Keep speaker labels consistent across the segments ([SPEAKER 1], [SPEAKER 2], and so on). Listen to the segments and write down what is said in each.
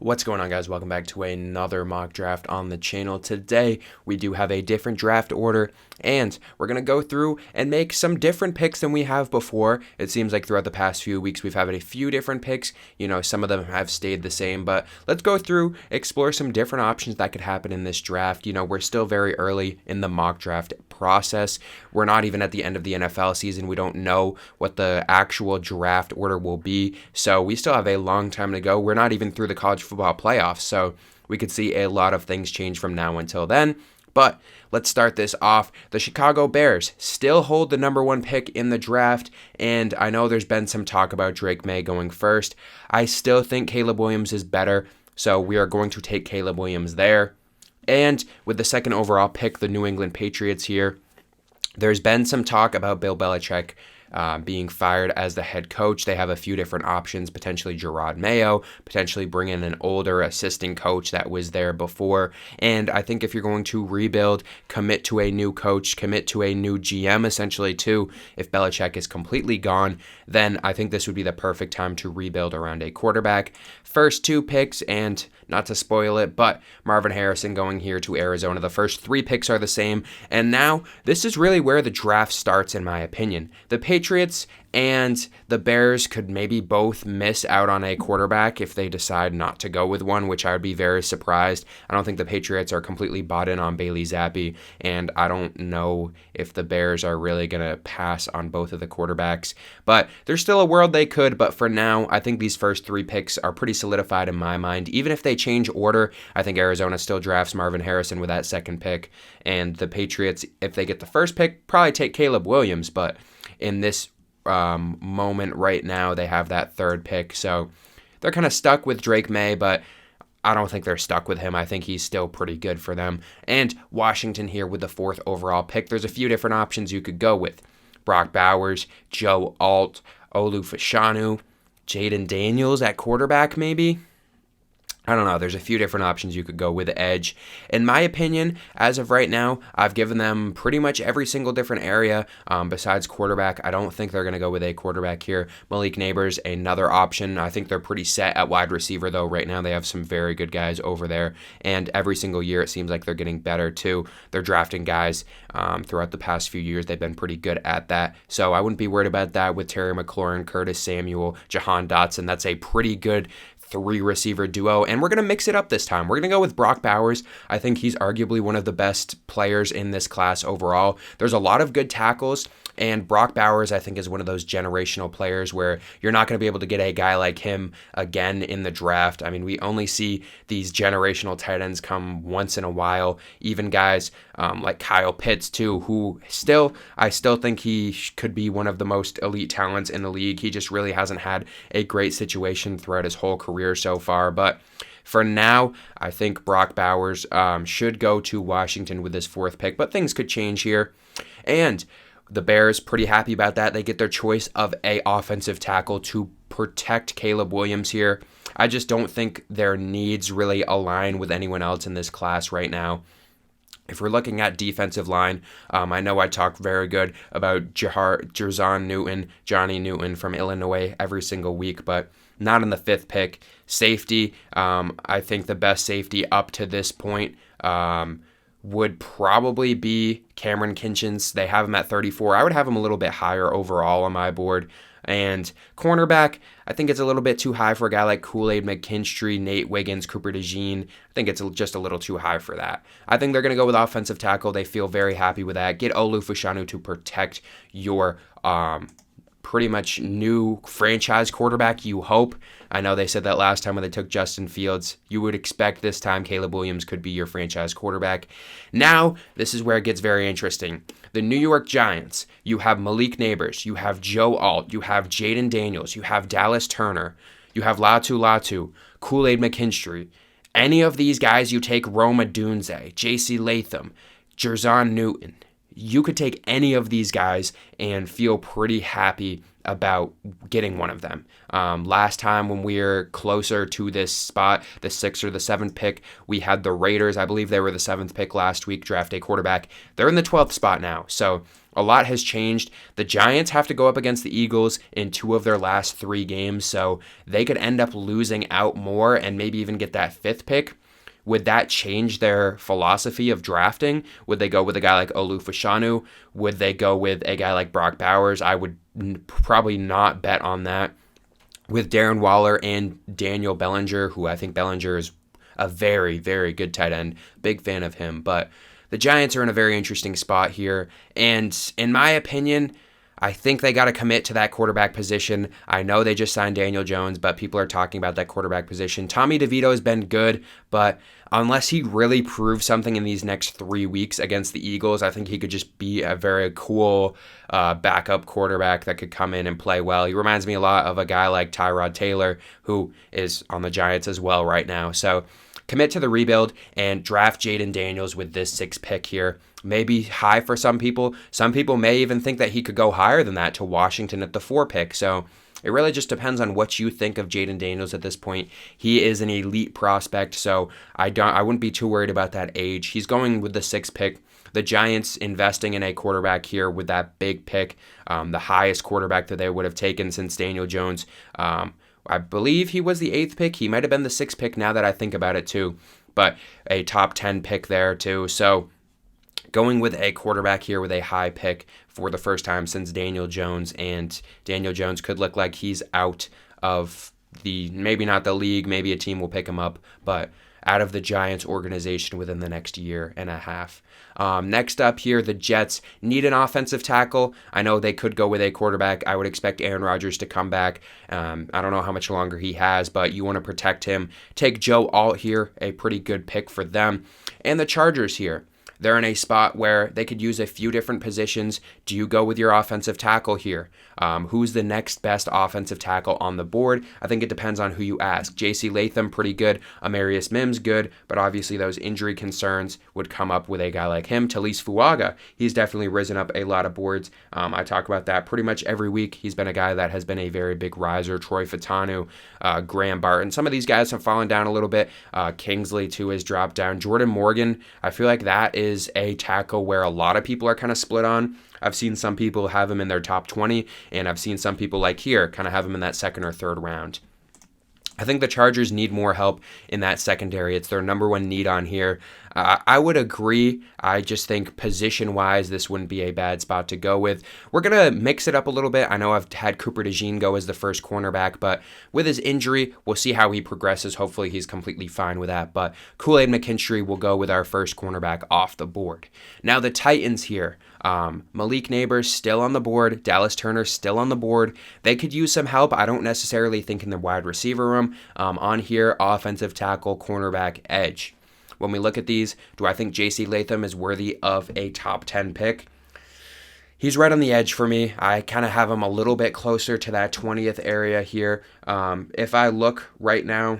[SPEAKER 1] What's going on, guys? Welcome back to another mock draft on the channel. Today, we do have a different draft order, and we're going to go through and make some different picks than we have before. It seems like throughout the past few weeks, we've had a few different picks. Some of them have stayed the same, but let's go through, explore some different options that could happen in this draft. We're still very early in the mock draft process. We're not even at the end of the NFL season. We don't know what the actual draft order will be, so we still have a long time to go. We're not even through the college football playoffs, so we could see a lot of things change from now until then. But let's start this off. The Chicago Bears still hold the number one pick in the draft, and I know there's been some talk about Drake Maye going first. I still think Caleb Williams is better, so we are going to take Caleb Williams there. And with the second overall pick, the New England Patriots here, there's been some talk about Bill Belichick being fired as the head coach. They have a few different options, potentially Jerod Mayo, potentially bring in an older assistant coach that was there before. And I think if you're going to rebuild, commit to a new coach, commit to a new GM essentially too. If Belichick is completely gone, then I think this would be the perfect time to rebuild around a quarterback. First two picks, and not to spoil it, but Marvin Harrison going here to Arizona. The first three picks are the same. And now this is really where the draft starts, in my opinion. The Patriots and the Bears could maybe both miss out on a quarterback if they decide not to go with one, which I would be very surprised. I don't think the Patriots are completely bought in on Bailey Zappi, and I don't know if the Bears are really going to pass on both of the quarterbacks. But there's still a world they could, but for now, I think these first three picks are pretty solidified in my mind. Even if they change order, I think Arizona still drafts Marvin Harrison with that second pick, and the Patriots, if they get the first pick, probably take Caleb Williams, but in this moment right now, they have that third pick, so they're kind of stuck with Drake Maye, but I don't think they're stuck with him. I think he's still pretty good for them. And Washington here with the fourth overall pick. There's a few different options you could go with. Brock Bowers, Joe Alt, Olu Fashanu, Jaden Daniels at quarterback maybe. I don't know. There's a few different options you could go with edge. In my opinion, as of right now, I've given them pretty much every single different area besides quarterback. I don't think they're going to go with a quarterback here. Malik Neighbors, another option. I think they're pretty set at wide receiver, though. Right now, they have some very good guys over there. And every single year, it seems like they're getting better, too. They're drafting guys throughout the past few years. They've been pretty good at that. So I wouldn't be worried about that with Terry McLaurin, Curtis Samuel, Jahan Dotson. That's a pretty good three receiver duo, and we're going to mix it up this time. We're going to go with Brock Bowers. I think he's arguably one of the best players in this class overall. There's a lot of good tackles, and Brock Bowers, I think, is one of those generational players where you're not going to be able to get a guy like him again in the draft. I mean, we only see these generational tight ends come once in a while, even guys like Kyle Pitts, too, who I still think he could be one of the most elite talents in the league. He just really hasn't had a great situation throughout his whole career so far, but for now, I think Brock Bowers should go to Washington with his fourth pick, but things could change here. And the Bears, pretty happy about that. They get their choice of a offensive tackle to protect Caleb Williams here. I just don't think their needs really align with anyone else in this class right now. If we're looking at defensive line, I know I talk very good about Jerzon Newton, Johnny Newton from Illinois every single week, but not in the fifth pick. Safety, I think the best safety up to this point would probably be Cameron Kinchens. They have him at 34. I would have him a little bit higher overall on my board. And cornerback, I think it's a little bit too high for a guy like Kool-Aid McKinstry, Nate Wiggins, Cooper DeJean. I think it's just a little too high for that. I think they're going to go with offensive tackle. They feel very happy with that. Get Olu Fashanu to protect your pretty much new franchise quarterback, you hope. I know they said that last time when they took Justin Fields. You would expect this time Caleb Williams could be your franchise quarterback. Now, this is where it gets very interesting. The New York Giants, you have Malik Neighbors, you have Joe Alt, you have Jaden Daniels, you have Dallas Turner, you have Latu, Kool-Aid McKinstry. Any of these guys you take, Rome Odunze, J.C. Latham, Jerzon Newton, you could take any of these guys and feel pretty happy about getting one of them. Last time when we were closer to this spot, the 6th or the 7th pick, we had the Raiders. I believe they were the 7th pick last week, draft a quarterback. They're in the 12th spot now. So a lot has changed. The Giants have to go up against the Eagles in 2 of their last 3 games, so they could end up losing out more and maybe even get that 5th pick. Would that change their philosophy of drafting? Would they go with a guy like Olu Fashanu? Would they go with a guy like Brock Bowers? I would probably not bet on that. With Darren Waller and Daniel Bellinger, who I think Bellinger is a very, very good tight end. Big fan of him. But the Giants are in a very interesting spot here. And in my opinion, I think they got to commit to that quarterback position. I know they just signed Daniel Jones, but people are talking about that quarterback position. Tommy DeVito has been good, but unless he really proves something in these next 3 weeks against the Eagles, I think he could just be a very cool backup quarterback that could come in and play well. He reminds me a lot of a guy like Tyrod Taylor, who is on the Giants as well right now. So commit to the rebuild and draft Jayden Daniels with this 6th pick here. Maybe high for some people. Some people may even think that he could go higher than that to Washington at the 4 pick. So it really just depends on what you think of Jayden Daniels at this point. He is an elite prospect, so I wouldn't be too worried about that age. He's going with the 6th pick. The Giants investing in a quarterback here with that big pick, the highest quarterback that they would have taken since Daniel Jones. I believe he was the 8th pick. He might have been the 6th pick now that I think about it too, but a top 10 pick there too. So going with a quarterback here with a high pick for the first time since Daniel Jones, and Daniel Jones could look like he's out of maybe not the league, maybe a team will pick him up, but out of the Giants organization within the next year and a half. Next up here, the Jets need an offensive tackle. I know they could go with a quarterback. I would expect Aaron Rodgers to come back. I don't know how much longer he has, but you want to protect him. Take Joe Alt here, a pretty good pick for them. And the Chargers here. They're in a spot where they could use a few different positions. Do you go with your offensive tackle here? Who's the next best offensive tackle on the board? I think it depends on who you ask. J.C. Latham, pretty good. Amarius Mims, good. But obviously those injury concerns would come up with a guy like him. Talise Fuaga, he's definitely risen up a lot of boards. I talk about that pretty much every week. He's been a guy that has been a very big riser. Troy Fatanu, Graham Barton. Some of these guys have fallen down a little bit. Kingsley, too, has dropped down. Jordan Morgan, I feel like that is a tackle where a lot of people are kind of split on. I've seen some people have him in their top 20, and I've seen some people like here kind of have him in that 2nd or 3rd round. I think the Chargers need more help in that secondary. It's their number 1 need on here. I would agree. I just think position-wise, this wouldn't be a bad spot to go with. We're going to mix it up a little bit. I know I've had Cooper DeJean go as the first cornerback, but with his injury, we'll see how he progresses. Hopefully, he's completely fine with that. But Kool-Aid McKinstry will go with our first cornerback off the board. Now, the Titans here. Malik Neighbors still on the board. Dallas Turner still on the board. They could use some help. I don't necessarily think in the wide receiver room. On here, offensive tackle, cornerback, edge. When we look at these, do I think J.C. Latham is worthy of a top 10 pick? He's right on the edge for me. I kind of have him a little bit closer to that 20th area here. If I look right now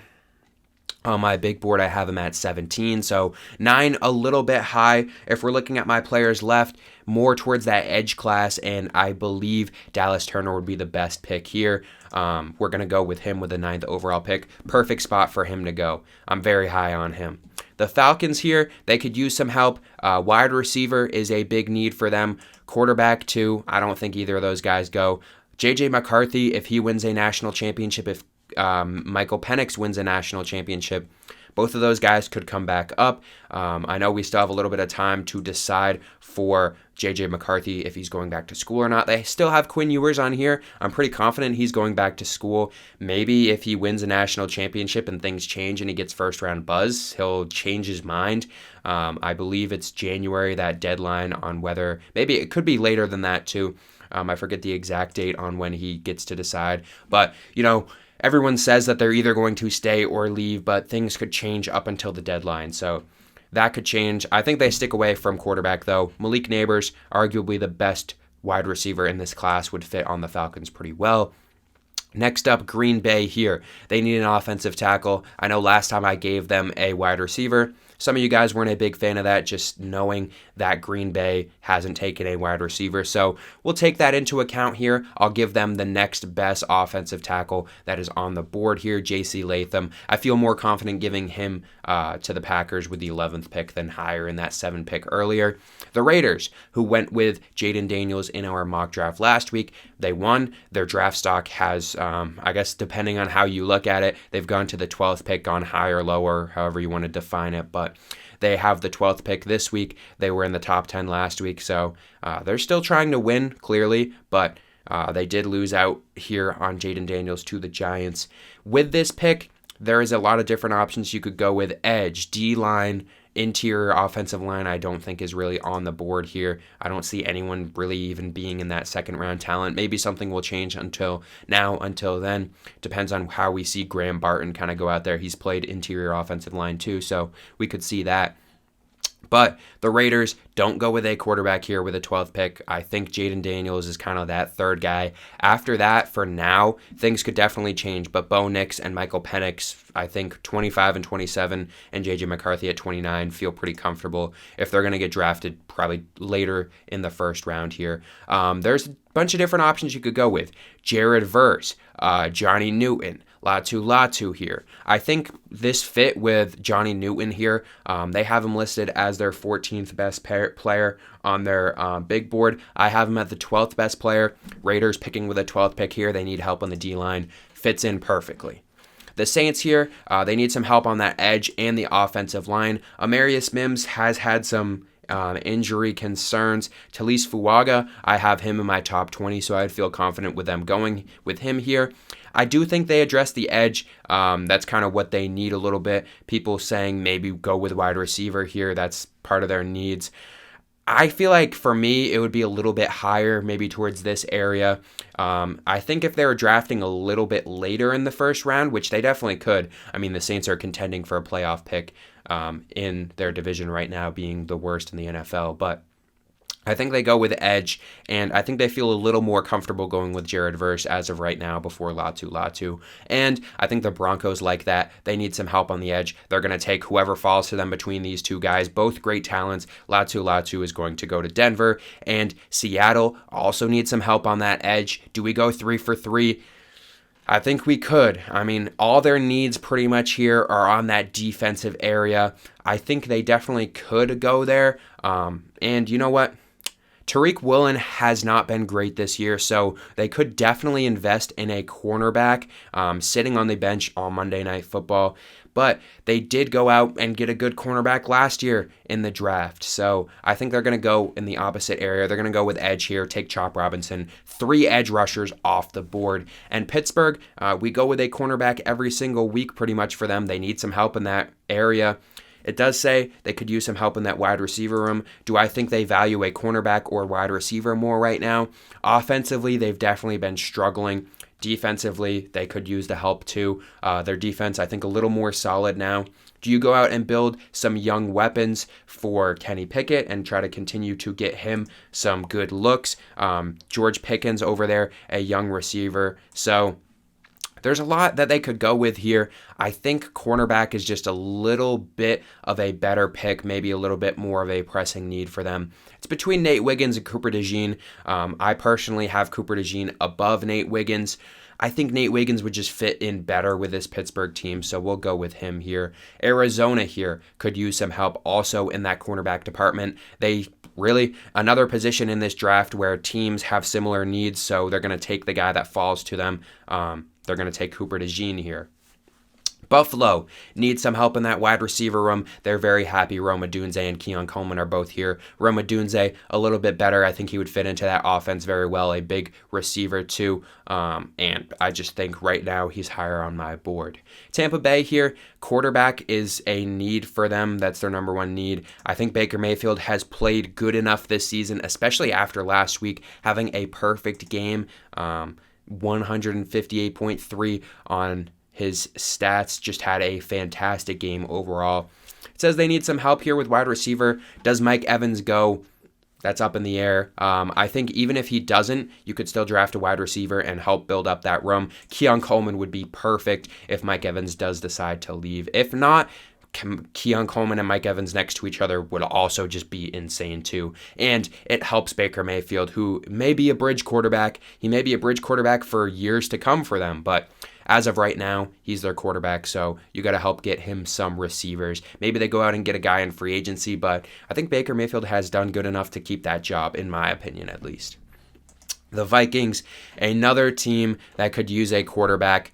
[SPEAKER 1] on my big board, I have him at 17, so 9 a little bit high. If we're looking at my players left, more towards that edge class, and I believe Dallas Turner would be the best pick here. We're going to go with him with the 9th overall pick. Perfect spot for him to go. I'm very high on him. The Falcons here, they could use some help. Wide receiver is a big need for them. Quarterback, too. I don't think either of those guys go. J.J. McCarthy, if he wins a national championship, if Michael Penix wins a national championship, both of those guys could come back up. I know we still have a little bit of time to decide for J.J. McCarthy if he's going back to school or not. They still have Quinn Ewers on here. I'm pretty confident he's going back to school. Maybe if he wins a national championship and things change and he gets first-round buzz, he'll change his mind. I believe it's January, that deadline on whether, maybe it could be later than that too. I forget the exact date on when he gets to decide. But, everyone says that they're either going to stay or leave, but things could change up until the deadline. So that could change. I think they stick away from quarterback, though. Malik Neighbors, arguably the best wide receiver in this class, would fit on the Falcons pretty well. Next up, Green Bay here. They need an offensive tackle. I know last time I gave them a wide receiver, some of you guys weren't a big fan of that, just knowing that Green Bay hasn't taken a wide receiver. So we'll take that into account here. I'll give them the next best offensive tackle that is on the board here, J.C. Latham. I feel more confident giving him to the Packers with the 11th pick than higher in that 7th pick earlier. The Raiders, who went with Jayden Daniels in our mock draft last week, they won. Their draft stock has, I guess, depending on how you look at it, they've gone to the 12th pick, gone higher or lower, however you want to define it, but they have the 12th pick this week. They were in the top 10 last week, so they're still trying to win, clearly, but they did lose out here on Jayden Daniels to the Giants. With this pick, there is a lot of different options you could go with. Edge, D-line, interior offensive line, I don't think is really on the board here. I don't see anyone really even being in that second round talent. Maybe something will change until then. Depends on how we see Graham Barton kind of go out there. He's played interior offensive line too, so we could see that. But the Raiders don't go with a quarterback here with a 12th pick. I think Jayden Daniels is kind of that third guy. After that, for now, things could definitely change. But Bo Nix and Michael Penix, I think 25 and 27, and J.J. McCarthy at 29 feel pretty comfortable if they're going to get drafted probably later in the first round here. There's a bunch of different options you could go with. Jared Verse, Johnny Newton, Latu here. I think this fit with Johnny Newton here. They have him listed as their 14th best player on their big board. I have him at the 12th best player. Raiders picking with a 12th pick here. They need help on the D-line. Fits in perfectly. The Saints here, they need some help on that edge and the offensive line. Amarius Mims has had some injury concerns. Talise Fuaga, I have him in my top 20, so I'd feel confident with them going with him here. I do think they address the edge. That's kind of what they need a little bit. People saying maybe go with wide receiver here. That's part of their needs. I feel like for me, it would be a little bit higher, maybe towards this area. I think if they were drafting a little bit later in the first round, which they definitely could. I mean, the Saints are contending for a playoff pick in their division right now, being the worst in the NFL. But I think they go with edge, and I think they feel a little more comfortable going with Jared Verse as of right now before Latu. And I think the Broncos like that. They need some help on the edge. They're going to take whoever falls to them between these two guys. Both great talents. Latu is going to go to Denver, and Seattle also needs some help on that edge. Do we go 3 for 3? I think we could. I mean, all their needs pretty much here are on that defensive area. I think they definitely could go there. And you know what? Tariq Woolen has not been great this year, so they could definitely invest in a cornerback sitting on the bench on Monday Night Football. But they did go out and get a good cornerback last year in the draft. So I think they're going to go in the opposite area. They're going to go with edge here, take Chop Robinson, 3 edge rushers off the board. And Pittsburgh, we go with a cornerback every single week pretty much for them. They need some help in that area. It does say they could use some help in that wide receiver room. Do I think they value a cornerback or wide receiver more right now? Offensively, they've definitely been struggling. Defensively, they could use the help too. Their defense, I think, a little more solid now. Do you go out and build some young weapons for Kenny Pickett and try to continue to get him some good looks? George Pickens over there, a young receiver. So there's a lot that they could go with here. I think cornerback is just a little bit of a better pick, maybe a little bit more of a pressing need for them. It's between Nate Wiggins and Cooper DeJean. I personally have Cooper DeJean above Nate Wiggins. I think Nate Wiggins would just fit in better with this Pittsburgh team, so we'll go with him here. Arizona here could use some help also in that cornerback department. They really, another position in this draft where teams have similar needs, so they're going to take the guy that falls to them. They're going to take Cooper DeJean here. Buffalo needs some help in that wide receiver room. They're very happy Rome Odunze and Keon Coleman are both here. Rome Odunze, a little bit better. I think he would fit into that offense very well. A big receiver too. And I just think right now he's higher on my board. Tampa Bay here, quarterback is a need for them. That's their number one need. I think Baker Mayfield has played good enough this season, especially after last week, having a perfect game. 158.3 on his stats, just had a fantastic game overall. It says they need some help here with wide receiver. Does Mike Evans go? That's up in the air. I think even if he doesn't, you could still draft a wide receiver and help build up that room. Keon Coleman would be perfect if Mike Evans does decide to leave. If not, Keon Coleman and Mike Evans next to each other would also just be insane too. And it helps Baker Mayfield, who may be a bridge quarterback. He may be a bridge quarterback for years to come for them, but as of right now, he's their quarterback, so you got to help get him some receivers. Maybe they go out and get a guy in free agency, but I think Baker Mayfield has done good enough to keep that job, in my opinion at least. The Vikings, another team that could use a quarterback.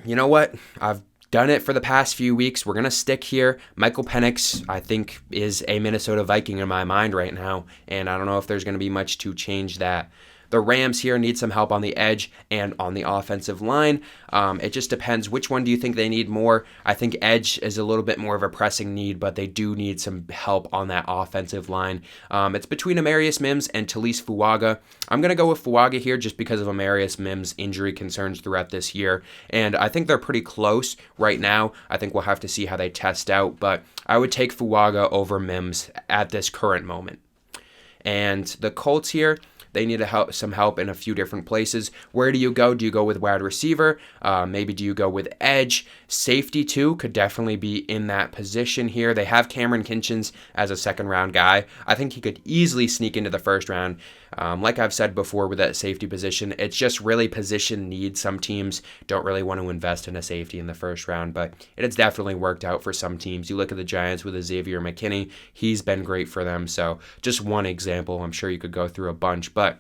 [SPEAKER 1] You know what? I've done it for the past few weeks. We're going to stick here. Michael Penix, I think, is a Minnesota Viking in my mind right now, and I don't know if there's going to be much to change that. The Rams here need some help on the edge and on the offensive line. It just depends. Which one do you think they need more? I think edge is a little bit more of a pressing need, but they do need some help on that offensive line. It's between Amarius Mims and Talise Fuaga. I'm going to go with Fuaga here just because of Amarius Mims' injury concerns throughout this year, and I think they're pretty close right now. I think we'll have to see how they test out, but I would take Fuaga over Mims at this current moment. And the Colts here, they need some help in a few different places. Where do you go? Do you go with wide receiver? Maybe do you go with edge? Safety, too, could definitely be in that position here. They have Cameron Kinchens as a second-round guy. I think he could easily sneak into the first round. Like I've said before with that safety position, it's just really position need. Some teams don't really want to invest in a safety in the first round, but it has definitely worked out for some teams. You look at the Giants with Xavier McKinney. He's been great for them. So just one example. I'm sure you could go through a bunch, but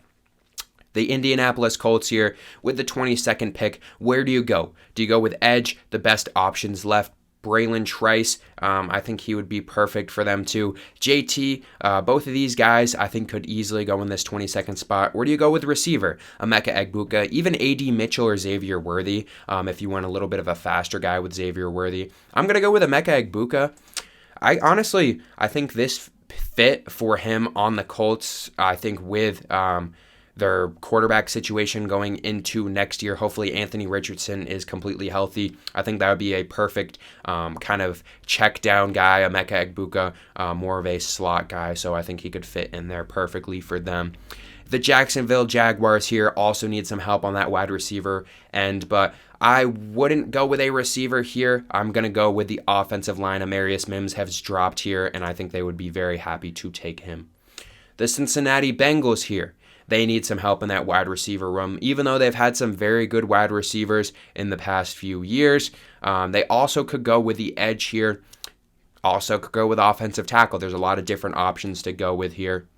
[SPEAKER 1] the Indianapolis Colts here with the 22nd pick, where do you go? Do you go with edge, the best options left? Braylon Trice, I think he would be perfect for them too. JT, both of these guys I think could easily go in this 22nd spot. Where do you go with receiver? Emeka Egbuka, even A.D. Mitchell or Xavier Worthy, if you want a little bit of a faster guy with Xavier Worthy. I'm going to go with Emeka Egbuka. I think this fit for him on the Colts, I think with their quarterback situation going into next year. Hopefully Anthony Richardson is completely healthy. I think that would be a perfect kind of check down guy. Emeka Egbuka, more of a slot guy, so I think he could fit in there perfectly for them. The Jacksonville Jaguars here also need some help on that wide receiver end, but I wouldn't go with a receiver here. I'm going to go with the offensive line. Amarius Mims has dropped here, and I think they would be very happy to take him. The Cincinnati Bengals here. They need some help in that wide receiver room, even though they've had some very good wide receivers in the past few years. They also could go with the edge here. Also could go with offensive tackle. There's a lot of different options to go with here.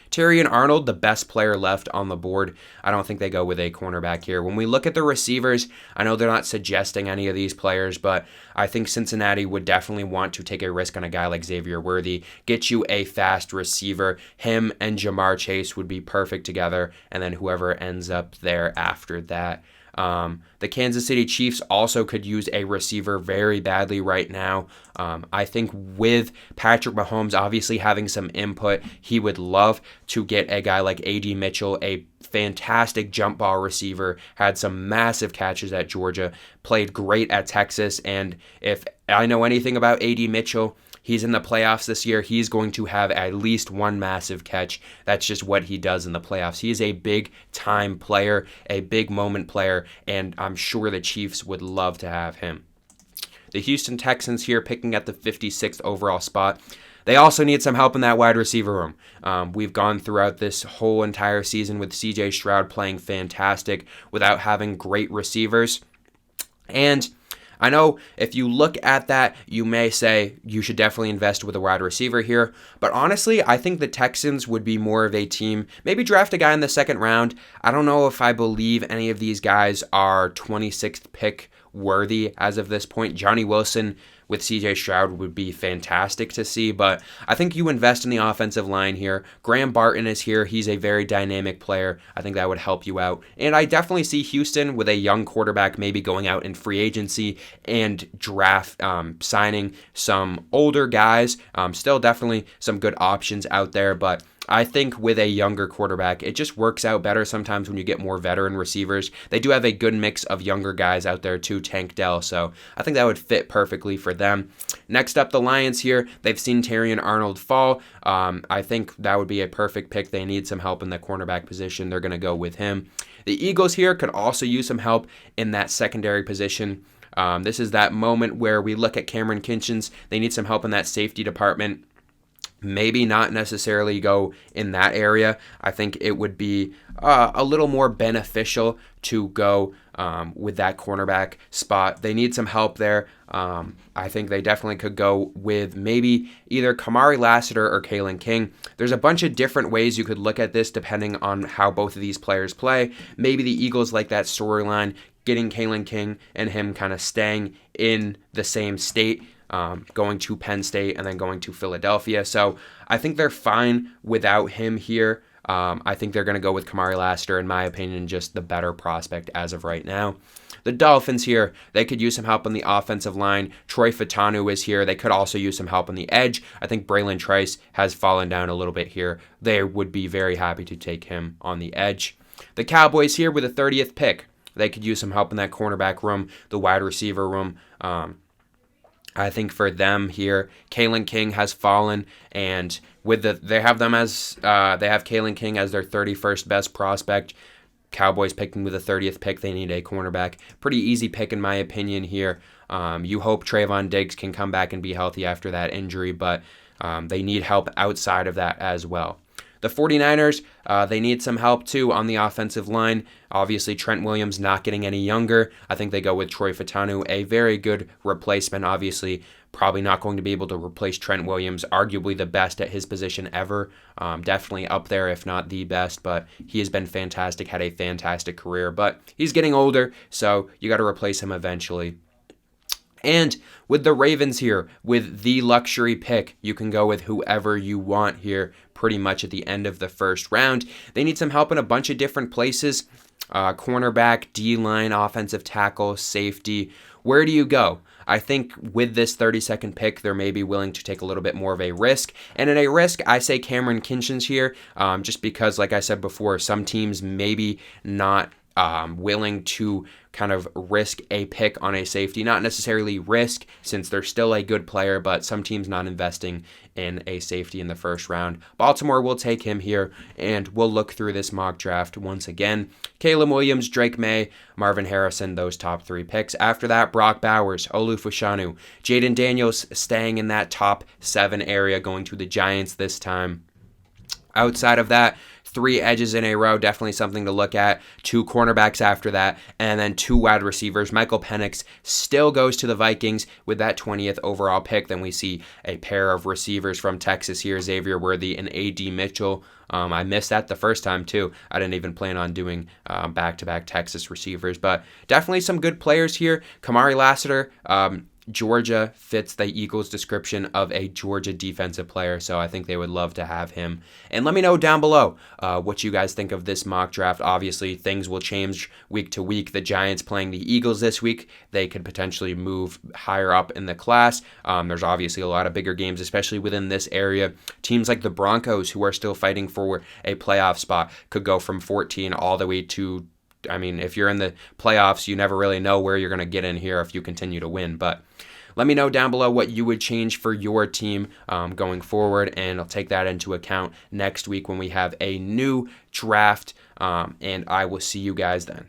[SPEAKER 1] Terrion Arnold, the best player left on the board. I don't think they go with a cornerback here. When we look at the receivers, I know they're not suggesting any of these players, but I think Cincinnati would definitely want to take a risk on a guy like Xavier Worthy, get you a fast receiver. Him and Jamar Chase would be perfect together, and then whoever ends up there after that. The Kansas City Chiefs also could use a receiver very badly right now. I think with Patrick Mahomes obviously having some input, he would love to get a guy like A.D. Mitchell, a fantastic jump ball receiver, had some massive catches at Georgia, played great at Texas, and if I know anything about A.D. Mitchell, he's in the playoffs this year. He's going to have at least one massive catch. That's just what he does in the playoffs. He is a big-time player, a big-moment player, and I'm sure the Chiefs would love to have him. The Houston Texans here picking at the 56th overall spot. They also need some help in that wide receiver room. We've gone throughout this whole entire season with C.J. Stroud playing fantastic without having great receivers. And I know if you look at that, you may say you should definitely invest with a wide receiver here. But honestly, I think the Texans would be more of a team. Maybe draft a guy in the second round. I don't know if I believe any of these guys are 26th pick worthy as of this point. Johnny Wilson with C.J. Stroud would be fantastic to see, but I think you invest in the offensive line here. Graham Barton is here. He's a very dynamic player. I think that would help you out. And I definitely see Houston with a young quarterback maybe going out in free agency and draft, signing some older guys. Still definitely some good options out there, but I think with a younger quarterback, it just works out better sometimes when you get more veteran receivers. They do have a good mix of younger guys out there too, Tank Dell, so I think that would fit perfectly for them. Next up, the Lions here. They've seen Terrion Arnold fall. I think that would be a perfect pick. They need some help in the cornerback position. They're going to go with him. The Eagles here could also use some help in that secondary position. This is that moment where we look at Cameron Kinchens. They need some help in that safety department. Maybe not necessarily go in that area. I think it would be a little more beneficial to go with that cornerback spot. They need some help there. I think they definitely could go with maybe either Kamari Lassiter or Kalen King. There's a bunch of different ways you could look at this depending on how both of these players play. Maybe the Eagles like that storyline, getting Kalen King and him kind of staying in the same state. Going to Penn State and then going to Philadelphia. So I think they're fine without him here. I think they're going to go with Kamari Lassiter, in my opinion, just the better prospect as of right now. The Dolphins here, they could use some help on the offensive line. Troy Fautanu is here. They could also use some help on the edge. I think Braylon Trice has fallen down a little bit here. They would be very happy to take him on the edge. The Cowboys here with the 30th pick. They could use some help in that cornerback room, the wide receiver room. I think for them here, Kalen King has fallen, and they have Kalen King as their 31st best prospect. Cowboys picking with the 30th pick. They need a cornerback. Pretty easy pick in my opinion here. You hope Trayvon Diggs can come back and be healthy after that injury, but they need help outside of that as well. The 49ers, they need some help too on the offensive line. Obviously, Trent Williams not getting any younger. I think they go with Troy Fautanu, a very good replacement. Obviously, probably not going to be able to replace Trent Williams, arguably the best at his position ever. Definitely up there, if not the best, but he has been fantastic, had a fantastic career. But he's getting older, so you got to replace him eventually. And with the Ravens here, with the luxury pick, you can go with whoever you want here pretty much at the end of the first round. They need some help in a bunch of different places. Cornerback, D-line, offensive tackle, safety. Where do you go? I think with this 32nd pick, they're maybe willing to take a little bit more of a risk. And in a risk, I say Cameron Kinchens here, just because, like I said before, some teams maybe not willing to kind of risk a pick on a safety. Not necessarily risk, since they're still a good player, but some teams not investing in a safety in the first round. Baltimore will take him here, and we'll look through this mock draft once again. Caleb Williams, Drake May, Marvin Harrison, those top three picks. After that, Brock Bowers, Olu Fashanu, Jaden Daniels staying in that top 7 area, going to the Giants this time. Outside of that, 3 edges in a row, definitely something to look at. 2 cornerbacks after that, and then 2 wide receivers. Michael Penix still goes to the Vikings with that 20th overall pick. Then we see a pair of receivers from Texas here, Xavier Worthy and A.D. Mitchell. I missed that the first time too. I didn't even plan on doing back-to-back Texas receivers, but definitely some good players here. Kamari Lassiter, Georgia fits the Eagles' description of a Georgia defensive player, so I think they would love to have him. And let me know down below what you guys think of this mock draft. Obviously, things will change week to week. The Giants playing the Eagles this week, they could potentially move higher up in the class. There's obviously a lot of bigger games, especially within this area. Teams like the Broncos, who are still fighting for a playoff spot, could go from 14 all the way to, I mean, if you're in the playoffs, you never really know where you're going to get in here if you continue to win. But let me know down below what you would change for your team going forward, and I'll take that into account next week when we have a new draft, and I will see you guys then.